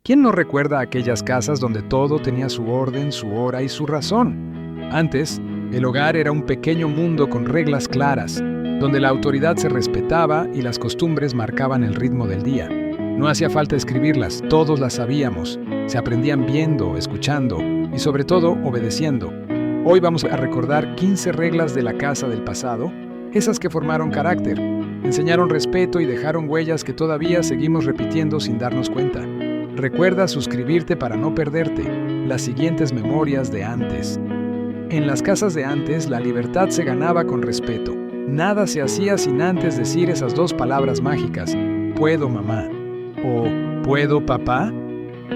¿Quién no recuerda aquellas casas donde todo tenía su orden, su hora y su razón? Antes, el hogar era un pequeño mundo con reglas claras, donde la autoridad se respetaba y las costumbres marcaban el ritmo del día. No hacía falta escribirlas, todos las sabíamos, se aprendían viendo, escuchando y sobre todo obedeciendo. Hoy vamos a recordar 15 reglas de la casa del pasado, esas que formaron carácter, enseñaron respeto y dejaron huellas que todavía seguimos repitiendo sin darnos cuenta. Recuerda suscribirte para no perderte las siguientes memorias de antes. En las casas de antes, la libertad se ganaba con respeto. Nada se hacía sin antes decir esas dos palabras mágicas, ¿puedo, mamá? O ¿puedo, papá?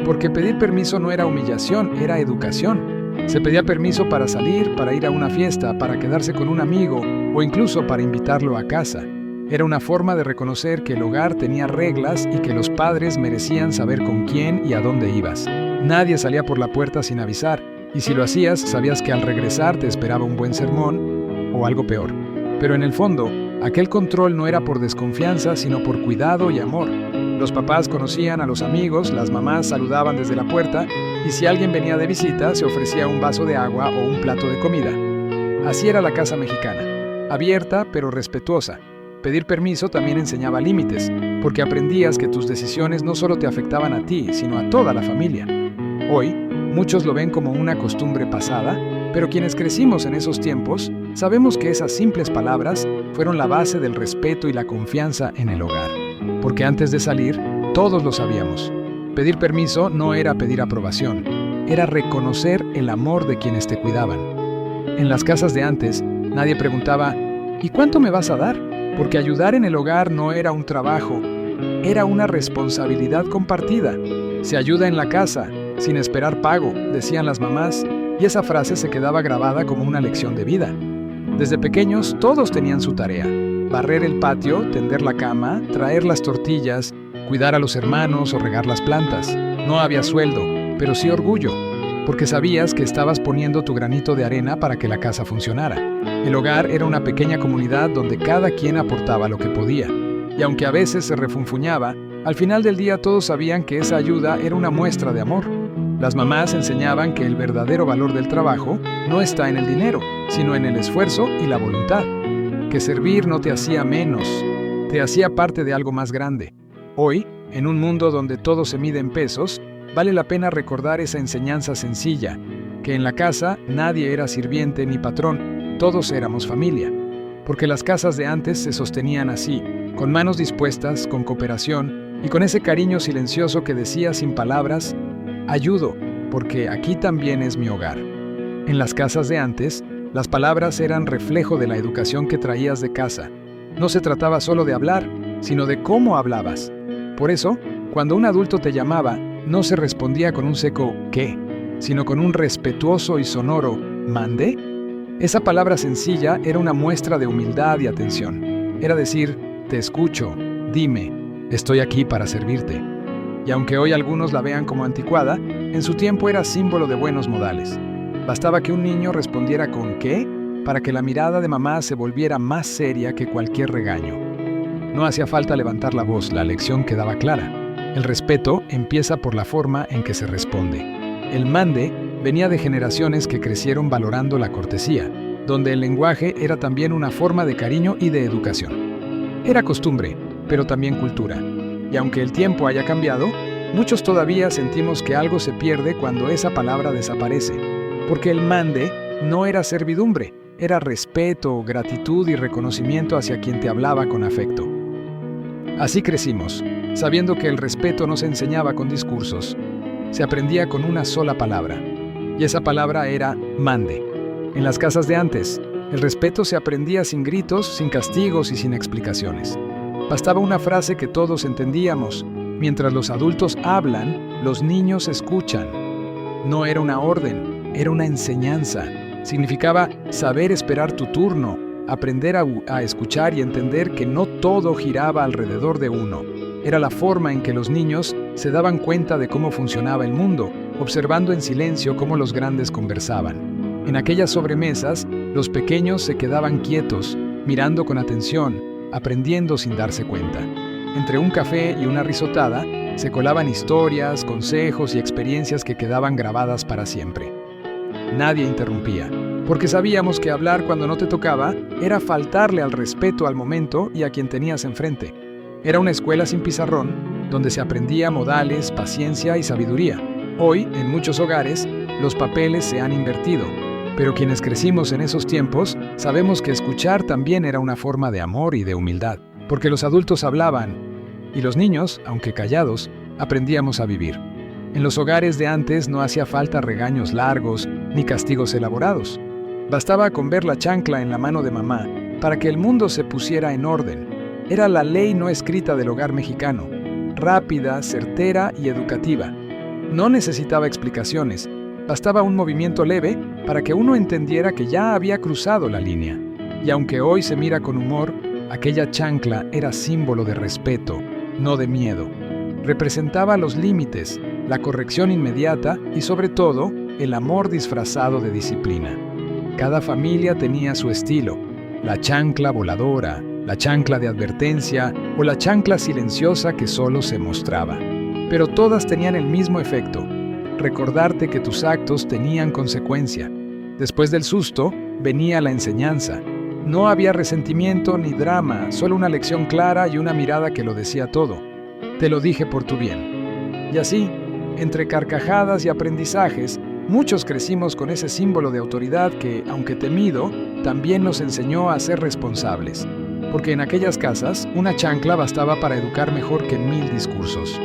Porque pedir permiso no era humillación, era educación. Se pedía permiso para salir, para ir a una fiesta, para quedarse con un amigo o incluso para invitarlo a casa. Era una forma de reconocer que el hogar tenía reglas y que los padres merecían saber con quién y a dónde ibas. Nadie salía por la puerta sin avisar, y si lo hacías, sabías que al regresar te esperaba un buen sermón o algo peor. Pero en el fondo, aquel control no era por desconfianza, sino por cuidado y amor. Los papás conocían a los amigos, las mamás saludaban desde la puerta, y si alguien venía de visita, se ofrecía un vaso de agua o un plato de comida. Así era la casa mexicana, abierta pero respetuosa. Pedir permiso también enseñaba límites, porque aprendías que tus decisiones no solo te afectaban a ti, sino a toda la familia. Hoy, muchos lo ven como una costumbre pasada, pero quienes crecimos en esos tiempos, sabemos que esas simples palabras fueron la base del respeto y la confianza en el hogar. Porque antes de salir, todos lo sabíamos. Pedir permiso no era pedir aprobación, era reconocer el amor de quienes te cuidaban. En las casas de antes, nadie preguntaba, ¿y cuánto me vas a dar? Porque ayudar en el hogar no era un trabajo, era una responsabilidad compartida. Se ayuda en la casa, sin esperar pago, decían las mamás, y esa frase se quedaba grabada como una lección de vida. Desde pequeños todos tenían su tarea: barrer el patio, tender la cama, traer las tortillas, cuidar a los hermanos o regar las plantas. No había sueldo, pero sí orgullo, porque sabías que estabas poniendo tu granito de arena para que la casa funcionara. El hogar era una pequeña comunidad donde cada quien aportaba lo que podía. Y aunque a veces se refunfuñaba, al final del día todos sabían que esa ayuda era una muestra de amor. Las mamás enseñaban que el verdadero valor del trabajo no está en el dinero, sino en el esfuerzo y la voluntad. Que servir no te hacía menos, te hacía parte de algo más grande. Hoy, en un mundo donde todo se mide en pesos, vale la pena recordar esa enseñanza sencilla, que en la casa nadie era sirviente ni patrón, todos éramos familia. Porque las casas de antes se sostenían así, con manos dispuestas, con cooperación y con ese cariño silencioso que decía sin palabras, ayudo, porque aquí también es mi hogar. En las casas de antes, las palabras eran reflejo de la educación que traías de casa. No se trataba solo de hablar, sino de cómo hablabas. Por eso, cuando un adulto te llamaba, no se respondía con un seco ¿qué?, sino con un respetuoso y sonoro ¿mande? Esa palabra sencilla era una muestra de humildad y atención. Era decir, te escucho, dime, estoy aquí para servirte. Y aunque hoy algunos la vean como anticuada, en su tiempo era símbolo de buenos modales. Bastaba que un niño respondiera con ¿qué?, para que la mirada de mamá se volviera más seria que cualquier regaño. No hacía falta levantar la voz, la lección quedaba clara. El respeto empieza por la forma en que se responde. El mande venía de generaciones que crecieron valorando la cortesía, donde el lenguaje era también una forma de cariño y de educación. Era costumbre, pero también cultura. Y aunque el tiempo haya cambiado, muchos todavía sentimos que algo se pierde cuando esa palabra desaparece, porque el mande no era servidumbre, era respeto, gratitud y reconocimiento hacia quien te hablaba con afecto. Así crecimos, sabiendo que el respeto no se enseñaba con discursos, se aprendía con una sola palabra, y esa palabra era mande. En las casas de antes, el respeto se aprendía sin gritos, sin castigos y sin explicaciones. Bastaba una frase que todos entendíamos. Mientras los adultos hablan, los niños escuchan. No era una orden, era una enseñanza. Significaba saber esperar tu turno, aprender a escuchar y entender que no todo giraba alrededor de uno. Era la forma en que los niños se daban cuenta de cómo funcionaba el mundo, observando en silencio cómo los grandes conversaban. En aquellas sobremesas, los pequeños se quedaban quietos, mirando con atención, aprendiendo sin darse cuenta. Entre un café y una risotada, Se colaban historias, consejos y experiencias que quedaban grabadas para siempre. Nadie interrumpía, porque sabíamos que hablar cuando no te tocaba era faltarle al respeto al momento y a quien tenías enfrente. Era una escuela sin pizarrón, donde se aprendía modales, paciencia y sabiduría. Hoy, en muchos hogares, los papeles se han invertido, pero quienes crecimos en esos tiempos sabemos que escuchar también era una forma de amor y de humildad, porque los adultos hablaban y los niños, aunque callados, aprendíamos a vivir. En los hogares de antes no hacía falta regaños largos ni castigos elaborados. Bastaba con ver la chancla en la mano de mamá para que el mundo se pusiera en orden. Era la ley no escrita del hogar mexicano, rápida, certera y educativa. No necesitaba explicaciones, bastaba un movimiento leve para que uno entendiera que ya había cruzado la línea. Y aunque hoy se mira con humor, aquella chancla era símbolo de respeto, no de miedo. Representaba los límites, la corrección inmediata y sobre todo, el amor disfrazado de disciplina. Cada familia tenía su estilo, la chancla voladora, la chancla de advertencia o la chancla silenciosa que solo se mostraba. Pero todas tenían el mismo efecto, recordarte que tus actos tenían consecuencia. Después del susto, venía la enseñanza. No había resentimiento ni drama, solo una lección clara y una mirada que lo decía todo. Te lo dije por tu bien. Y así, entre carcajadas y aprendizajes, muchos crecimos con ese símbolo de autoridad que, aunque temido, también nos enseñó a ser responsables. Porque en aquellas casas, una chancla bastaba para educar mejor que 1000 discursos.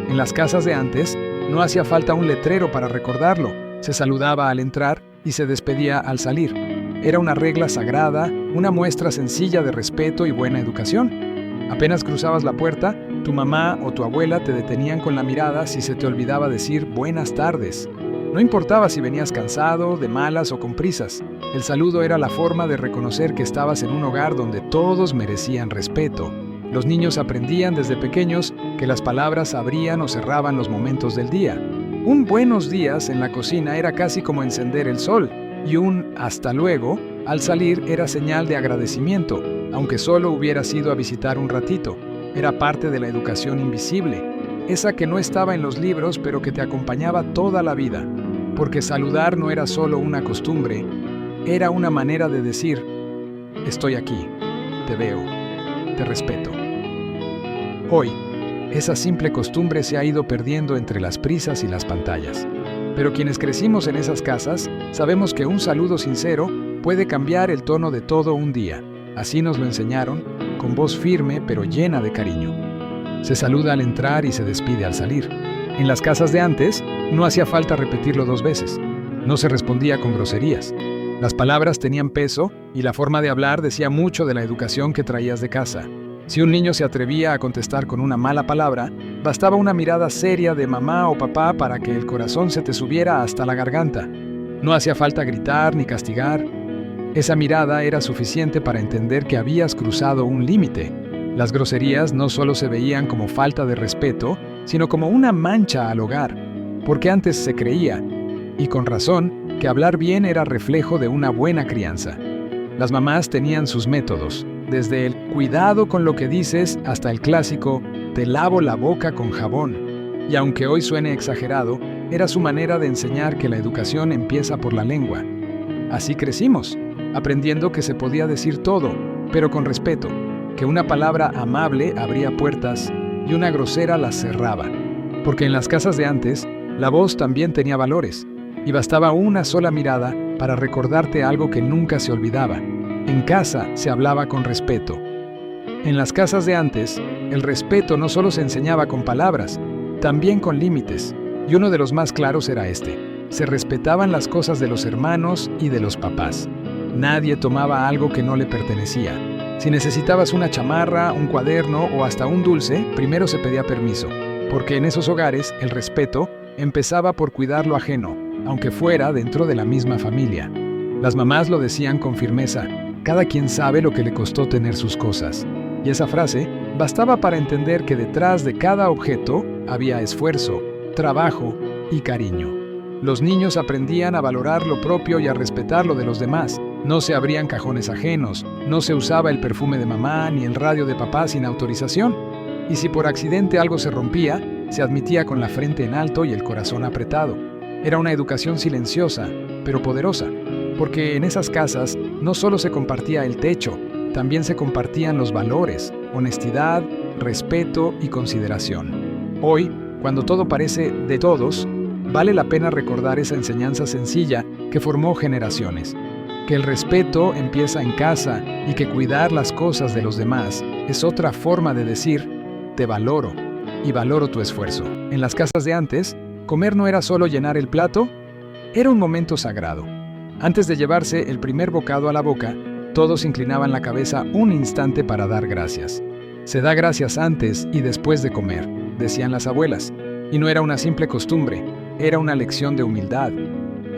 En las casas de antes, no hacía falta un letrero para recordarlo. Se saludaba al entrar y se despedía al salir. Era una regla sagrada, una muestra sencilla de respeto y buena educación. Apenas cruzabas la puerta, tu mamá o tu abuela te detenían con la mirada si se te olvidaba decir buenas tardes. No importaba si venías cansado, de malas o con prisas. El saludo era la forma de reconocer que estabas en un hogar donde todos merecían respeto. Los niños aprendían desde pequeños que las palabras abrían o cerraban los momentos del día. Un buenos días en la cocina era casi como encender el sol, y un hasta luego al salir era señal de agradecimiento, aunque solo hubiera sido a visitar un ratito. Era parte de la educación invisible, esa que no estaba en los libros pero que te acompañaba toda la vida, porque saludar no era solo una costumbre, era una manera de decir, estoy aquí, te veo, te respeto. Hoy, esa simple costumbre se ha ido perdiendo entre las prisas y las pantallas. Pero quienes crecimos en esas casas, sabemos que un saludo sincero puede cambiar el tono de todo un día. Así nos lo enseñaron, con voz firme pero llena de cariño. Se saluda al entrar y se despide al salir. En las casas de antes, no hacía falta repetirlo 2 veces. No se respondía con groserías. Las palabras tenían peso y la forma de hablar decía mucho de la educación que traías de casa. Si un niño se atrevía a contestar con una mala palabra, bastaba una mirada seria de mamá o papá para que el corazón se te subiera hasta la garganta. No hacía falta gritar ni castigar. Esa mirada era suficiente para entender que habías cruzado un límite. Las groserías no solo se veían como falta de respeto, sino como una mancha al hogar, porque antes se creía, y con razón, que hablar bien era reflejo de una buena crianza. Las mamás tenían sus métodos, desde el cuidado con lo que dices hasta el clásico te lavo la boca con jabón. Y aunque hoy suene exagerado, era su manera de enseñar que la educación empieza por la lengua. Así crecimos, aprendiendo que se podía decir todo, pero con respeto, que una palabra amable abría puertas y una grosera las cerraba. Porque en las casas de antes, la voz también tenía valores, y bastaba una sola mirada para recordarte algo que nunca se olvidaba. En casa se hablaba con respeto. En las casas de antes, el respeto no solo se enseñaba con palabras, también con límites, y uno de los más claros era este. Se respetaban las cosas de los hermanos y de los papás. Nadie tomaba algo que no le pertenecía. Si necesitabas una chamarra, un cuaderno o hasta un dulce, primero se pedía permiso, porque en esos hogares el respeto empezaba por cuidar lo ajeno, aunque fuera dentro de la misma familia. Las mamás lo decían con firmeza, cada quien sabe lo que le costó tener sus cosas. Y esa frase bastaba para entender que detrás de cada objeto había esfuerzo, trabajo y cariño. Los niños aprendían a valorar lo propio y a respetar lo de los demás. No se abrían cajones ajenos, no se usaba el perfume de mamá ni el radio de papá sin autorización. Y si por accidente algo se rompía, se admitía con la frente en alto y el corazón apretado. Era una educación silenciosa, pero poderosa, porque en esas casas no solo se compartía el techo, también se compartían los valores, honestidad, respeto y consideración. Hoy, cuando todo parece de todos, vale la pena recordar esa enseñanza sencilla que formó generaciones. Que el respeto empieza en casa y que cuidar las cosas de los demás es otra forma de decir, te valoro y valoro tu esfuerzo. En las casas de antes, comer no era solo llenar el plato, era un momento sagrado. Antes de llevarse el primer bocado a la boca, todos inclinaban la cabeza un instante para dar gracias. Se da gracias antes y después de comer, decían las abuelas, y no era una simple costumbre, era una lección de humildad.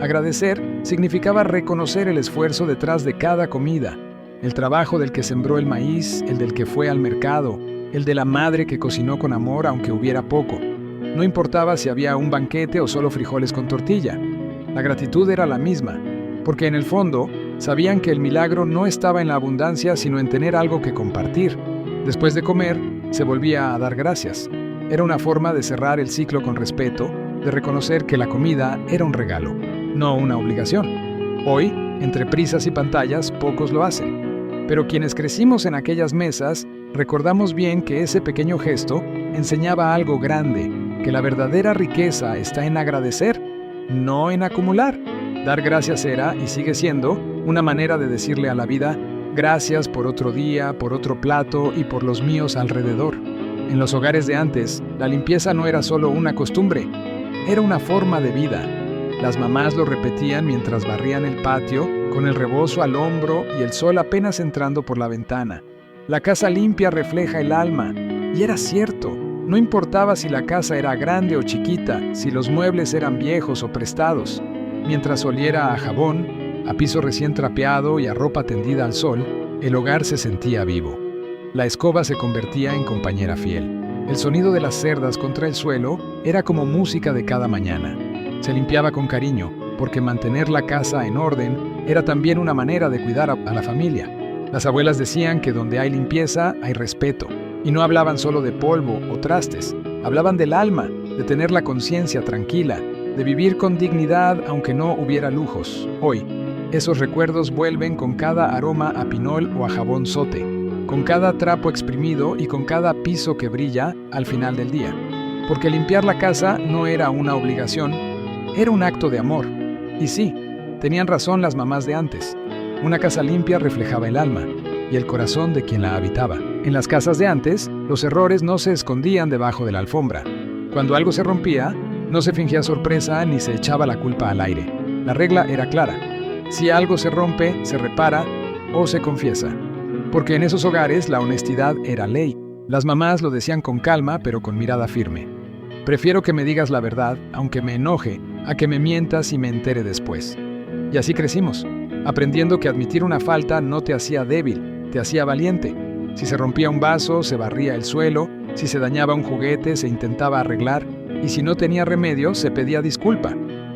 Agradecer significaba reconocer el esfuerzo detrás de cada comida, el trabajo del que sembró el maíz, el del que fue al mercado, el de la madre que cocinó con amor aunque hubiera poco. No importaba si había un banquete o solo frijoles con tortilla. La gratitud era la misma, porque en el fondo sabían que el milagro no estaba en la abundancia sino en tener algo que compartir. Después de comer, se volvía a dar gracias. Era una forma de cerrar el ciclo con respeto, de reconocer que la comida era un regalo, no una obligación. Hoy, entre prisas y pantallas, pocos lo hacen. Pero quienes crecimos en aquellas mesas, recordamos bien que ese pequeño gesto enseñaba algo grande, que la verdadera riqueza está en agradecer, no en acumular. Dar gracias era, y sigue siendo, una manera de decirle a la vida, gracias por otro día, por otro plato y por los míos alrededor. En los hogares de antes, la limpieza no era solo una costumbre, era una forma de vida. Las mamás lo repetían mientras barrían el patio, con el rebozo al hombro y el sol apenas entrando por la ventana. La casa limpia refleja el alma, y era cierto. No importaba si la casa era grande o chiquita, si los muebles eran viejos o prestados. Mientras oliera a jabón, a piso recién trapeado y a ropa tendida al sol, el hogar se sentía vivo. La escoba se convertía en compañera fiel. El sonido de las cerdas contra el suelo era como música de cada mañana. Se limpiaba con cariño, porque mantener la casa en orden era también una manera de cuidar a la familia. Las abuelas decían que donde hay limpieza hay respeto, y no hablaban solo de polvo o trastes, hablaban del alma, de tener la conciencia tranquila, de vivir con dignidad aunque no hubiera lujos. Hoy, esos recuerdos vuelven con cada aroma a pinol o a jabón sote, con cada trapo exprimido y con cada piso que brilla al final del día. Porque limpiar la casa no era una obligación, era un acto de amor. Y sí, tenían razón las mamás de antes. Una casa limpia reflejaba el alma y el corazón de quien la habitaba. En las casas de antes, los errores no se escondían debajo de la alfombra. Cuando algo se rompía, no se fingía sorpresa ni se echaba la culpa al aire. La regla era clara. Si algo se rompe, se repara o se confiesa. Porque en esos hogares la honestidad era ley. Las mamás lo decían con calma, pero con mirada firme. Prefiero que me digas la verdad, aunque me enoje, a que me mientas y me entere después. Y así crecimos, aprendiendo que admitir una falta no te hacía débil, te hacía valiente. Si se rompía un vaso, se barría el suelo, si se dañaba un juguete, se intentaba arreglar, y si no tenía remedio, se pedía disculpa.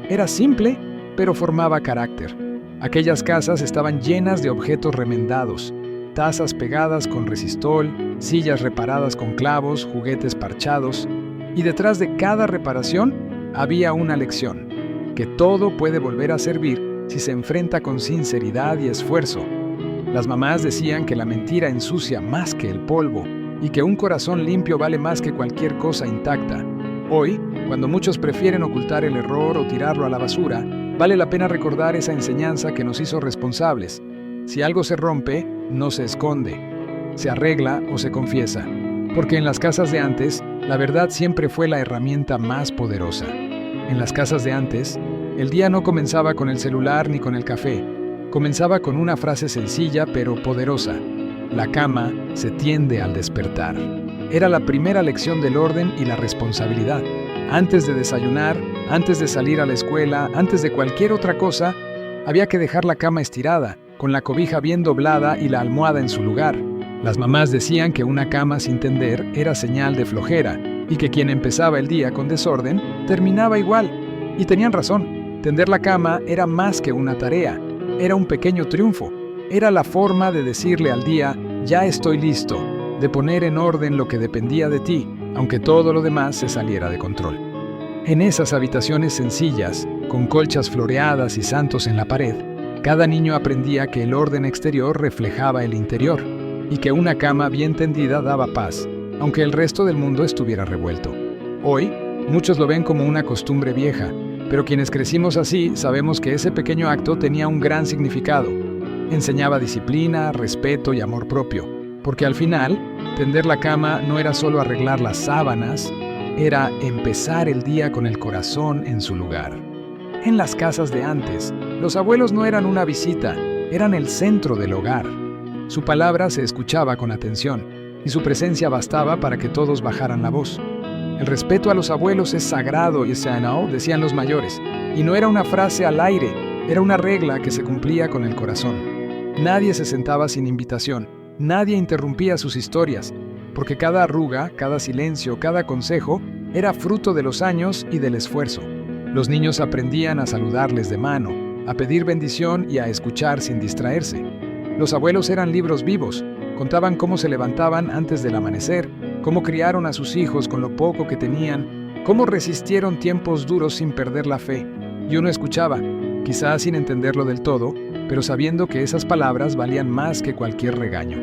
Era simple, pero formaba carácter. Aquellas casas estaban llenas de objetos remendados, tazas pegadas con resistol, sillas reparadas con clavos, juguetes parchados, y detrás de cada reparación había una lección, que todo puede volver a servir si se enfrenta con sinceridad y esfuerzo. Las mamás decían que la mentira ensucia más que el polvo y que un corazón limpio vale más que cualquier cosa intacta. Hoy, cuando muchos prefieren ocultar el error o tirarlo a la basura, vale la pena recordar esa enseñanza que nos hizo responsables. Si algo se rompe, no se esconde, se arregla o se confiesa. Porque en las casas de antes, la verdad siempre fue la herramienta más poderosa. En las casas de antes, el día no comenzaba con el celular ni con el café. Comenzaba con una frase sencilla pero poderosa. La cama se tiende al despertar. Era la primera lección del orden y la responsabilidad. Antes de desayunar, antes de salir a la escuela, antes de cualquier otra cosa, había que dejar la cama estirada, con la cobija bien doblada y la almohada en su lugar. Las mamás decían que una cama sin tender era señal de flojera y que quien empezaba el día con desorden terminaba igual. Y tenían razón, tender la cama era más que una tarea, era un pequeño triunfo. Era la forma de decirle al día, ya estoy listo, de poner en orden lo que dependía de ti, aunque todo lo demás se saliera de control. En esas habitaciones sencillas, con colchas floreadas y santos en la pared, cada niño aprendía que el orden exterior reflejaba el interior y que una cama bien tendida daba paz, aunque el resto del mundo estuviera revuelto. Hoy, muchos lo ven como una costumbre vieja, pero quienes crecimos así sabemos que ese pequeño acto tenía un gran significado. Enseñaba disciplina, respeto y amor propio, porque al final, tender la cama no era solo arreglar las sábanas, era empezar el día con el corazón en su lugar. En las casas de antes, los abuelos no eran una visita, eran el centro del hogar. Su palabra se escuchaba con atención, y su presencia bastaba para que todos bajaran la voz. El respeto a los abuelos es sagrado, decían los mayores, y no era una frase al aire, era una regla que se cumplía con el corazón. Nadie se sentaba sin invitación, nadie interrumpía sus historias, porque cada arruga, cada silencio, cada consejo era fruto de los años y del esfuerzo. Los niños aprendían a saludarles de mano, a pedir bendición y a escuchar sin distraerse. Los abuelos eran libros vivos, contaban cómo se levantaban antes del amanecer, cómo criaron a sus hijos con lo poco que tenían, cómo resistieron tiempos duros sin perder la fe. Y uno escuchaba, quizás sin entenderlo del todo, pero sabiendo que esas palabras valían más que cualquier regaño.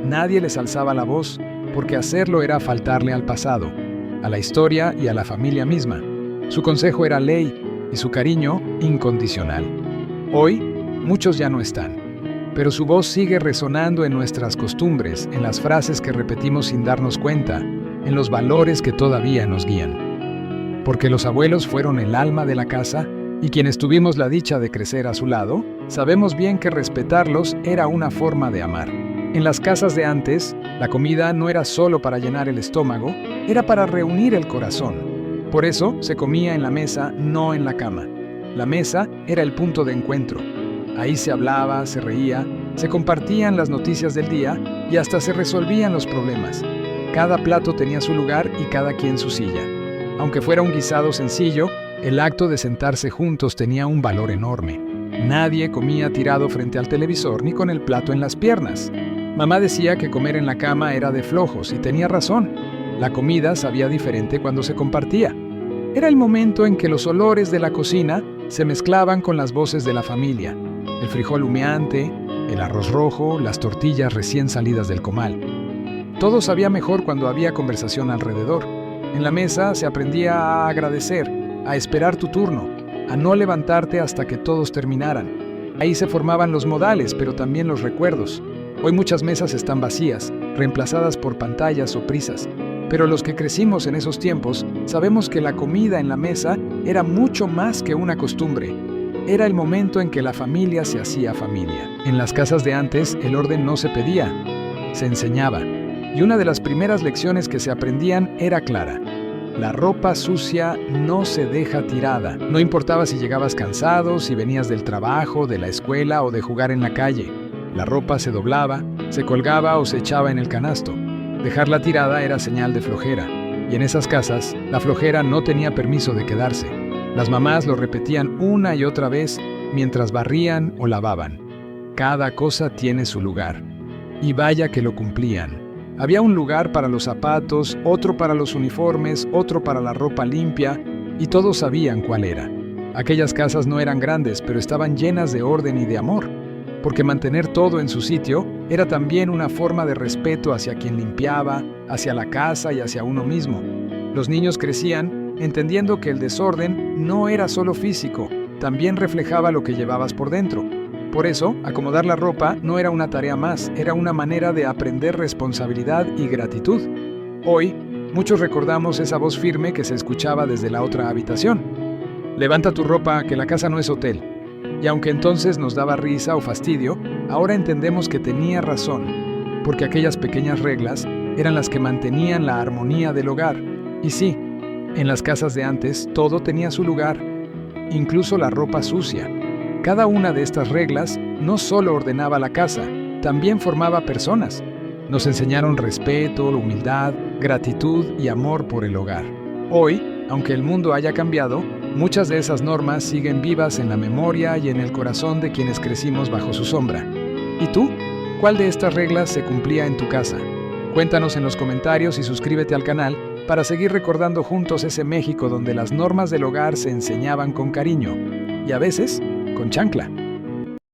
Nadie les alzaba la voz, porque hacerlo era faltarle al pasado, a la historia y a la familia misma. Su consejo era ley y su cariño incondicional. Hoy, muchos ya no están, pero su voz sigue resonando en nuestras costumbres, en las frases que repetimos sin darnos cuenta, en los valores que todavía nos guían. Porque los abuelos fueron el alma de la casa y quienes tuvimos la dicha de crecer a su lado, sabemos bien que respetarlos era una forma de amar. En las casas de antes, la comida no era solo para llenar el estómago, era para reunir el corazón. Por eso se comía en la mesa, no en la cama. La mesa era el punto de encuentro. Ahí se hablaba, se reía, se compartían las noticias del día y hasta se resolvían los problemas. Cada plato tenía su lugar y cada quien su silla. Aunque fuera un guisado sencillo, el acto de sentarse juntos tenía un valor enorme. Nadie comía tirado frente al televisor ni con el plato en las piernas. Mamá decía que comer en la cama era de flojos y tenía razón. La comida sabía diferente cuando se compartía. Era el momento en que los olores de la cocina se mezclaban con las voces de la familia. El frijol humeante, el arroz rojo, las tortillas recién salidas del comal. Todo sabía mejor cuando había conversación alrededor. En la mesa se aprendía a agradecer, a esperar tu turno, a no levantarte hasta que todos terminaran. Ahí se formaban los modales, pero también los recuerdos. Hoy muchas mesas están vacías, reemplazadas por pantallas o prisas. Pero los que crecimos en esos tiempos sabemos que la comida en la mesa era mucho más que una costumbre. Era el momento en que la familia se hacía familia. En las casas de antes el orden no se pedía, se enseñaba. Y una de las primeras lecciones que se aprendían era clara. La ropa sucia no se deja tirada. No importaba si llegabas cansado, si venías del trabajo, de la escuela o de jugar en la calle. La ropa se doblaba, se colgaba o se echaba en el canasto. Dejarla tirada era señal de flojera, y en esas casas la flojera no tenía permiso de quedarse. Las mamás lo repetían una y otra vez mientras barrían o lavaban. Cada cosa tiene su lugar. Y vaya que lo cumplían. Había un lugar para los zapatos, otro para los uniformes, otro para la ropa limpia, y todos sabían cuál era. Aquellas casas no eran grandes, pero estaban llenas de orden y de amor. Porque mantener todo en su sitio era también una forma de respeto hacia quien limpiaba, hacia la casa y hacia uno mismo. Los niños crecían entendiendo que el desorden no era solo físico, también reflejaba lo que llevabas por dentro. Por eso, acomodar la ropa no era una tarea más, era una manera de aprender responsabilidad y gratitud. Hoy, muchos recordamos esa voz firme que se escuchaba desde la otra habitación. Levanta tu ropa, que la casa no es hotel. Y aunque entonces nos daba risa o fastidio, ahora entendemos que tenía razón, porque aquellas pequeñas reglas eran las que mantenían la armonía del hogar. Y sí, en las casas de antes todo tenía su lugar, incluso la ropa sucia. Cada una de estas reglas no solo ordenaba la casa, también formaba personas. Nos enseñaron respeto, humildad, gratitud y amor por el hogar. Hoy, aunque el mundo haya cambiado, muchas de esas normas siguen vivas en la memoria y en el corazón de quienes crecimos bajo su sombra. ¿Y tú? ¿Cuál de estas reglas se cumplía en tu casa? Cuéntanos en los comentarios y suscríbete al canal para seguir recordando juntos ese México donde las normas del hogar se enseñaban con cariño y a veces con chancla.